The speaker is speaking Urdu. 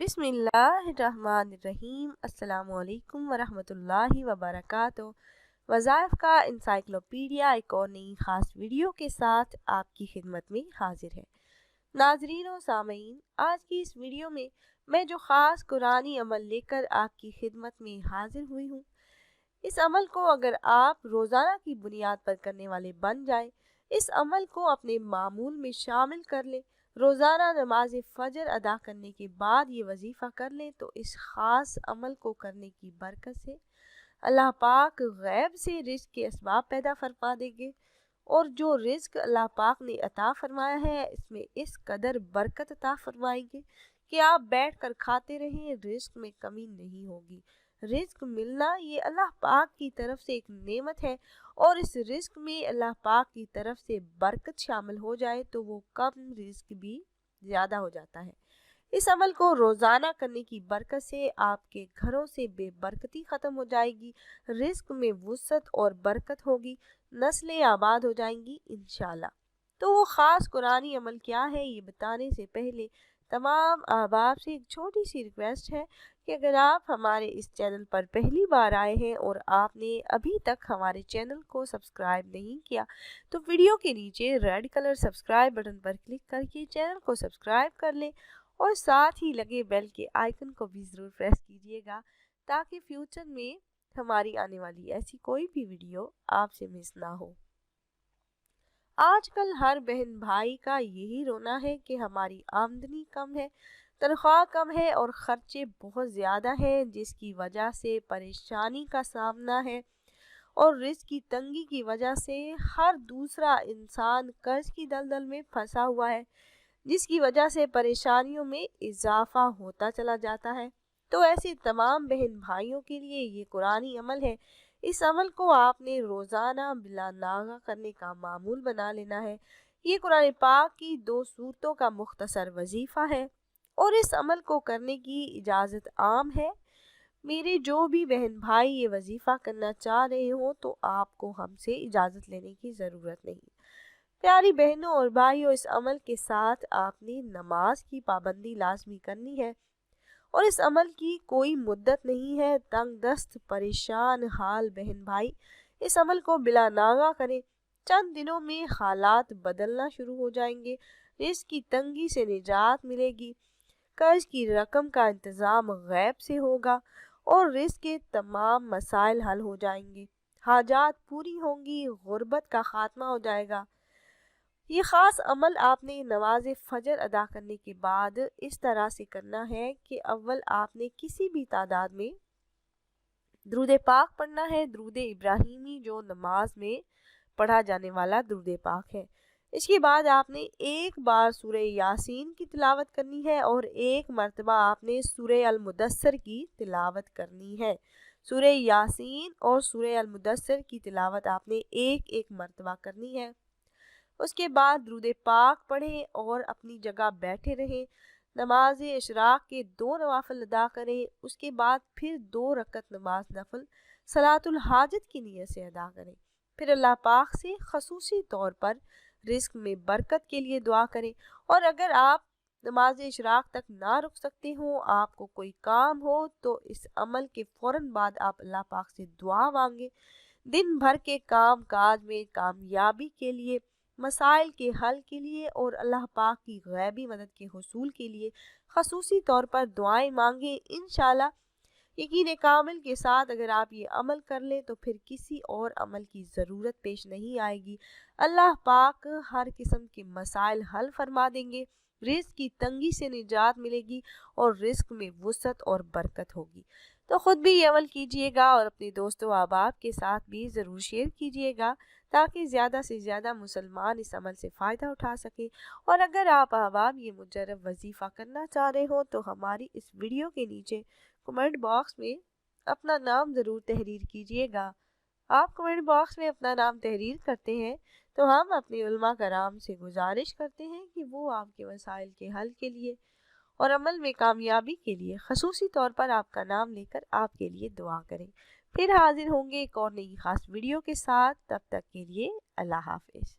بسم اللہ الرحمن الرحیم۔ السلام علیکم ورحمۃ اللہ وبرکاتہ۔ وظائف کا انسائکلوپیڈیا ایک اور نئی خاص ویڈیو کے ساتھ آپ کی خدمت میں حاضر ہے۔ ناظرین و سامعین، آج کی اس ویڈیو میں جو خاص قرآنی عمل لے کر آپ کی خدمت میں حاضر ہوئی ہوں، اس عمل کو اگر آپ روزانہ کی بنیاد پر کرنے والے بن جائیں، اس عمل کو اپنے معمول میں شامل کر لیں، روزانہ نماز فجر ادا کرنے کے بعد یہ وظیفہ کر لیں، تو اس خاص عمل کو کرنے کی برکت سے اللہ پاک غیب سے رزق کے اسباب پیدا فرما دیں گے، اور جو رزق اللہ پاک نے عطا فرمایا ہے اس میں اس قدر برکت عطا فرمائیں گے کہ آپ بیٹھ کر کھاتے رہیں، رزق میں کمی نہیں ہوگی۔ رزق ملنا یہ اللہ پاک کی طرف سے ایک نعمت ہے، اور اس رزق میں اللہ پاک کی طرف سے برکت شامل ہو جائے تو وہ کم رزق بھی زیادہ ہو جاتا ہے۔ اس عمل کو روزانہ کرنے کی برکت سے آپ کے گھروں سے بے برکتی ختم ہو جائے گی، رزق میں وسعت اور برکت ہوگی، نسلیں آباد ہو جائیں گی انشاءاللہ۔ تو وہ خاص قرآنی عمل کیا ہے، یہ بتانے سے پہلے تمام احباب سے ایک چھوٹی سی ریکویسٹ ہے کہ اگر آپ ہمارے اس چینل پر پہلی بار آئے ہیں اور آپ نے ابھی تک ہمارے چینل کو سبسکرائب نہیں کیا، تو ویڈیو کے نیچے ریڈ کلر سبسکرائب بٹن پر کلک کر کے چینل کو سبسکرائب کر لیں، اور ساتھ ہی لگے بیل کے آئیکن کو بھی ضرور پریس کیجیے گا تاکہ فیوچر میں ہماری آنے والی ایسی کوئی بھی ویڈیو آپ سے مس نہ ہو۔ آج کل ہر بہن بھائی کا یہی رونا ہے کہ ہماری آمدنی کم ہے، تنخواہ کم ہے اور خرچے بہت زیادہ ہیں، جس کی وجہ سے پریشانی کا سامنا ہے، اور رزق کی تنگی کی وجہ سے ہر دوسرا انسان قرض کی دلدل میں پھنسا ہوا ہے، جس کی وجہ سے پریشانیوں میں اضافہ ہوتا چلا جاتا ہے۔ تو ایسے تمام بہن بھائیوں کے لیے یہ قرآنی عمل ہے۔ اس عمل کو آپ نے روزانہ بلا ناغہ کرنے کا معمول بنا لینا ہے۔ یہ قرآن پاک کی 2 سورتوں کا مختصر وظیفہ ہے، اور اس عمل کو کرنے کی اجازت عام ہے۔ میرے جو بھی بہن بھائی یہ وظیفہ کرنا چاہ رہے ہوں تو آپ کو ہم سے اجازت لینے کی ضرورت نہیں۔ پیاری بہنوں اور بھائیوں، اس عمل کے ساتھ آپ نے نماز کی پابندی لازمی کرنی ہے، اور اس عمل کی کوئی مدت نہیں ہے۔ تنگ دست پریشان حال بہن بھائی اس عمل کو بلا ناغہ کریں، چند دنوں میں حالات بدلنا شروع ہو جائیں گے، رزق کی تنگی سے نجات ملے گی، قرض کی رقم کا انتظام غیب سے ہوگا، اور رزق کے تمام مسائل حل ہو جائیں گے، حاجات پوری ہوں گی، غربت کا خاتمہ ہو جائے گا۔ یہ خاص عمل آپ نے نماز فجر ادا کرنے کے بعد اس طرح سے کرنا ہے کہ اول آپ نے کسی بھی تعداد میں درود پاک پڑھنا ہے، درود ابراہیمی جو نماز میں پڑھا جانے والا درود پاک ہے۔ اس کے بعد آپ نے ایک بار سورہ یاسین کی تلاوت کرنی ہے، اور ایک مرتبہ آپ نے سورہ المدثر کی تلاوت کرنی ہے۔ سورہ یاسین اور سورہ المدثر کی تلاوت آپ نے ایک مرتبہ کرنی ہے۔ اس کے بعد درود پاک پڑھیں اور اپنی جگہ بیٹھے رہیں، نماز اشراق کے 2 نوافل ادا کریں، اس کے بعد پھر 2 رکعت نماز نفل صلاۃ الحاجت کی نیت سے ادا کریں، پھر اللہ پاک سے خصوصی طور پر رزق میں برکت کے لیے دعا کریں، اور اگر آپ نماز اشراق تک نہ رک سکتے ہوں، آپ کو کوئی کام ہو، تو اس عمل کے فوراً بعد آپ اللہ پاک سے دعا مانگیں، دن بھر کے کام کاج میں کامیابی کے لیے، مسائل کے حل کے لیے، اور اللہ پاک کی غیبی مدد کے حصول کے لیے خصوصی طور پر دعائیں مانگیں۔ انشاءاللہ یقین کامل کے ساتھ اگر آپ یہ عمل کر لیں تو پھر کسی اور عمل کی ضرورت پیش نہیں آئے گی۔ اللہ پاک ہر قسم کے مسائل حل فرما دیں گے، رزق کی تنگی سے نجات ملے گی، اور رزق میں وسعت اور برکت ہوگی۔ تو خود بھی یہ عمل کیجئے گا، اور اپنے دوستوں و احباب کے ساتھ بھی ضرور شیئر کیجئے گا تاکہ زیادہ سے زیادہ مسلمان اس عمل سے فائدہ اٹھا سکیں۔ اور اگر آپ احباب یہ مجرب وظیفہ کرنا چاہ رہے ہو تو ہماری اس ویڈیو کے نیچے کمنٹ باکس میں اپنا نام ضرور تحریر کیجئے گا۔ آپ کمنٹ باکس میں اپنا نام تحریر کرتے ہیں تو ہم اپنے علماء کرام سے گزارش کرتے ہیں کہ وہ آپ کے مسائل کے حل کے لیے اور عمل میں کامیابی کے لیے خصوصی طور پر آپ کا نام لے کر آپ کے لیے دعا کریں۔ پھر حاضر ہوں گے ایک اور نئی خاص ویڈیو کے ساتھ، تب تک کے لیے اللہ حافظ۔